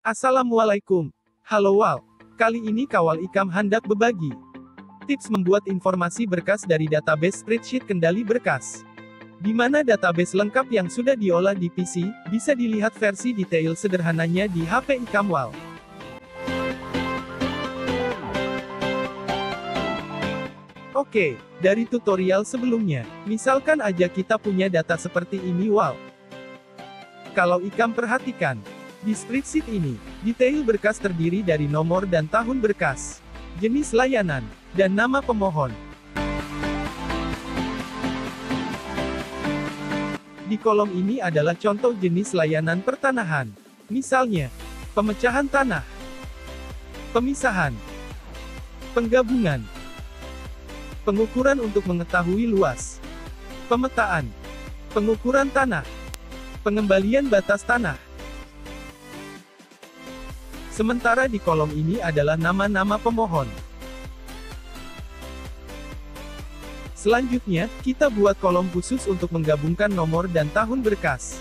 Assalamualaikum. Halo Wal. Kali ini Kawal Ikam hendak berbagi tips membuat informasi berkas dari database spreadsheet kendali berkas. Di mana database lengkap yang sudah diolah di PC, bisa dilihat versi detail sederhananya di HP Ikam Wal. Oke, dari tutorial sebelumnya, misalkan aja kita punya data seperti ini Wal. Kalau Ikam perhatikan, di spreadsheet ini, detail berkas terdiri dari nomor dan tahun berkas, jenis layanan, dan nama pemohon. Di kolom ini adalah contoh jenis layanan pertanahan. Misalnya, pemecahan tanah, pemisahan, penggabungan, pengukuran untuk mengetahui luas, pemetaan, pengukuran tanah, pengembalian batas tanah. Sementara di kolom ini adalah nama-nama pemohon. Selanjutnya, kita buat kolom khusus untuk menggabungkan nomor dan tahun berkas.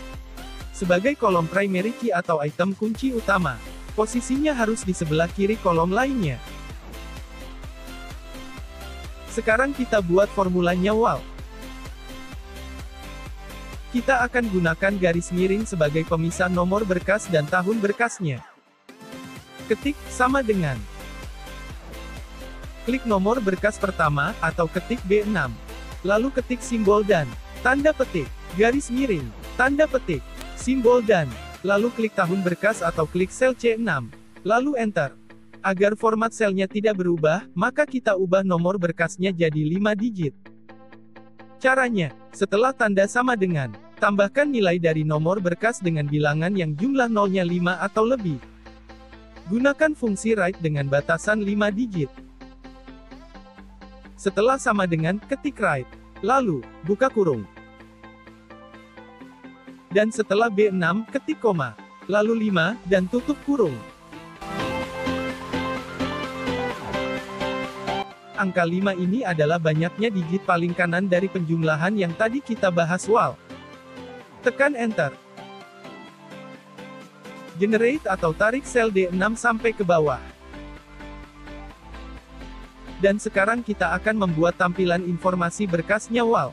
Sebagai kolom primary key atau item kunci utama, posisinya harus di sebelah kiri kolom lainnya. Sekarang kita buat formulanya Wal. Kita akan gunakan garis miring sebagai pemisah nomor berkas dan tahun berkasnya. Ketik, sama dengan. Klik nomor berkas pertama, atau ketik B6. Lalu ketik simbol dan tanda petik, garis miring, tanda petik, simbol dan, lalu klik tahun berkas atau klik sel C6. Lalu Enter. Agar format selnya tidak berubah, maka kita ubah nomor berkasnya jadi 5 digit. Caranya, setelah tanda sama dengan, tambahkan nilai dari nomor berkas dengan bilangan yang jumlah nolnya 5 atau lebih. Gunakan fungsi write dengan batasan 5 digit. Setelah sama dengan, ketik write. Lalu, buka kurung. Dan setelah B6, ketik koma. Lalu 5, dan tutup kurung. Angka 5 ini adalah banyaknya digit paling kanan dari penjumlahan yang tadi kita bahas Wal. Tekan Enter. Generate atau tarik sel D6 sampai ke bawah. Dan sekarang kita akan membuat tampilan informasi berkasnya Wal.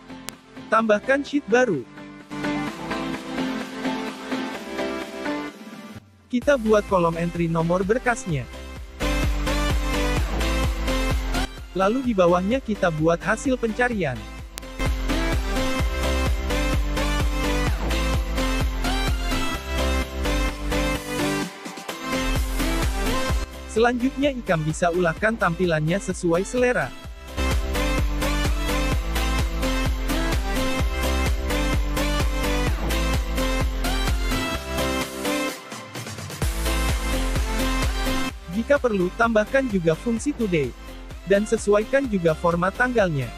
Tambahkan sheet baru. Kita buat kolom entry nomor berkasnya. Lalu di bawahnya kita buat hasil pencarian. Selanjutnya Ikam bisa ulahkan tampilannya sesuai selera. Jika perlu, tambahkan juga fungsi today. Dan sesuaikan juga format tanggalnya.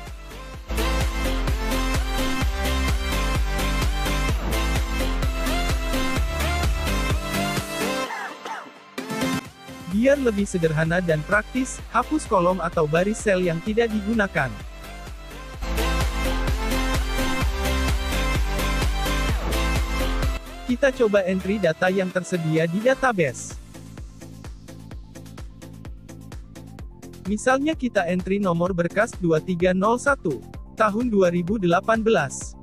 Biar lebih sederhana dan praktis, hapus kolom atau baris sel yang tidak digunakan. Kita coba entry data yang tersedia di database. Misalnya kita entry nomor berkas 2301, tahun 2018.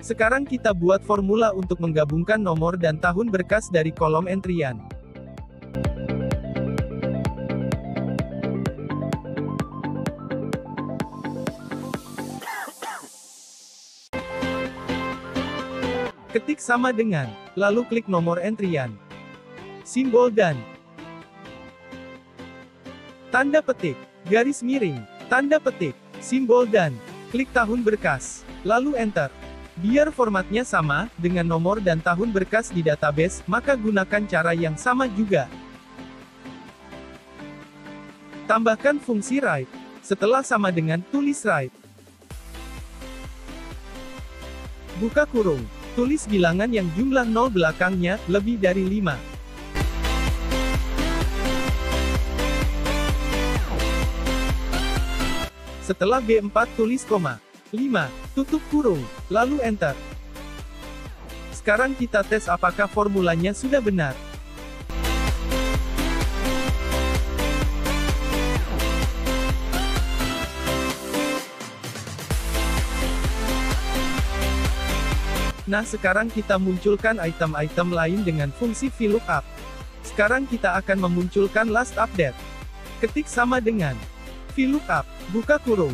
Sekarang kita buat formula untuk menggabungkan nomor dan tahun berkas dari kolom entryan. Ketik sama dengan, lalu klik nomor entryan, simbol dan tanda petik, garis miring, tanda petik, simbol dan klik tahun berkas, lalu Enter. Biar formatnya sama, dengan nomor dan tahun berkas di database, maka gunakan cara yang sama juga. Tambahkan fungsi write. Setelah sama dengan, tulis write. Buka kurung. Tulis bilangan yang jumlah 0 belakangnya, lebih dari 5. Setelah B4 tulis koma. 5. Tutup kurung, lalu enter. Sekarang kita tes apakah formulanya sudah benar. Nah, sekarang kita munculkan item-item lain dengan fungsi VLOOKUP. Sekarang kita akan memunculkan last update. Ketik sama dengan VLOOKUP, buka kurung.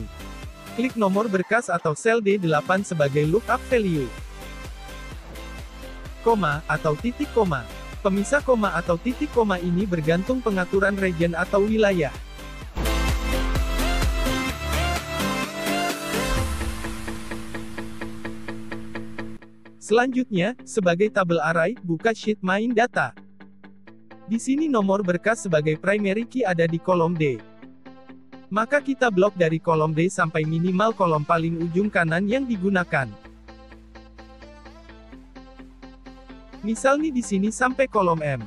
Klik nomor berkas atau sel D8 sebagai lookup value. Koma, atau titik koma. Pemisah koma atau titik koma ini bergantung pengaturan region atau wilayah. Selanjutnya, sebagai tabel array, buka sheet main data. Di sini nomor berkas sebagai primary key ada di kolom D. Maka kita blok dari kolom D sampai minimal kolom paling ujung kanan yang digunakan. Misal nih di sini sampai kolom M.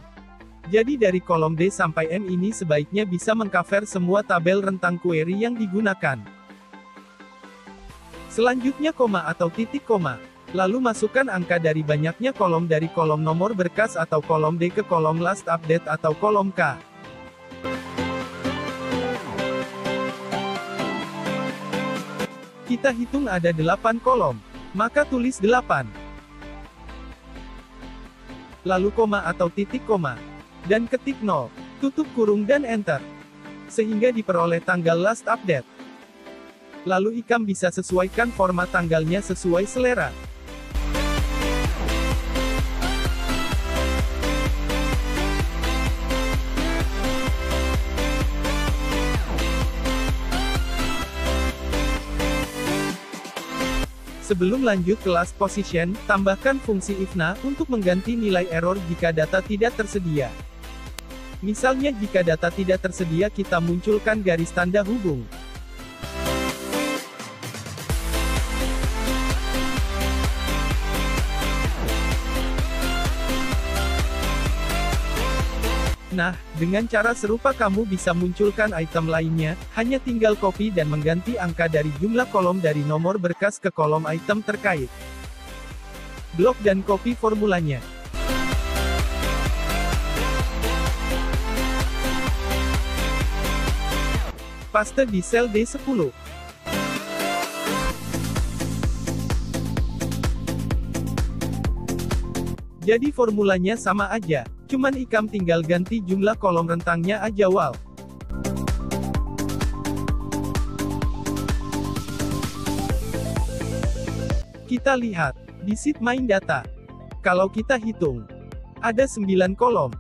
Jadi dari kolom D sampai M ini sebaiknya bisa mengcover semua tabel rentang query yang digunakan. Selanjutnya koma atau titik koma. Lalu masukkan angka dari banyaknya kolom dari kolom nomor berkas atau kolom D ke kolom last update atau kolom K. Kita hitung ada 8 kolom. Maka tulis 8. Lalu koma atau titik koma. Dan ketik 0. Tutup kurung dan enter. Sehingga diperoleh tanggal last update. Lalu IKAM bisa sesuaikan format tanggalnya sesuai selera. Sebelum lanjut ke last position, tambahkan fungsi IFNA untuk mengganti nilai error jika data tidak tersedia. Misalnya jika data tidak tersedia kita munculkan garis tanda hubung. Nah, dengan cara serupa kamu bisa munculkan item lainnya, hanya tinggal copy dan mengganti angka dari jumlah kolom dari nomor berkas ke kolom item terkait. Blok dan copy formulanya. Paste di sel D10. Jadi formulanya sama aja, cuman IKAM tinggal ganti jumlah kolom rentangnya aja wow. Kita lihat, di sheet main data. Kalau kita hitung, ada 9 kolom.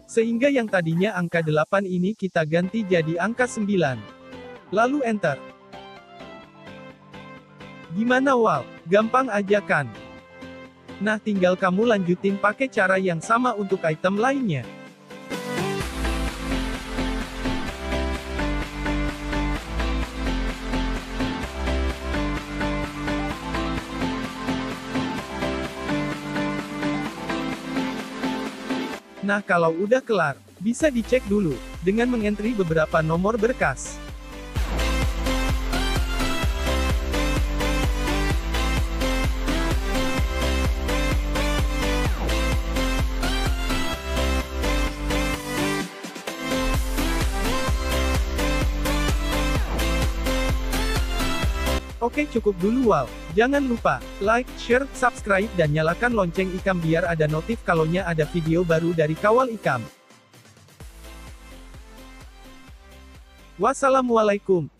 Sehingga yang tadinya angka 8 ini kita ganti jadi angka 9. Lalu enter. Gimana wow? Gampang aja kan? Nah tinggal kamu lanjutin pakai cara yang sama untuk item lainnya. Nah kalau udah kelar, bisa dicek dulu, dengan mengentri beberapa nomor berkas. Oke cukup dulu wow. Jangan lupa, like, share, subscribe dan nyalakan lonceng IKAM biar ada notif kalonya ada video baru dari Kawal IKAM. Wassalamualaikum.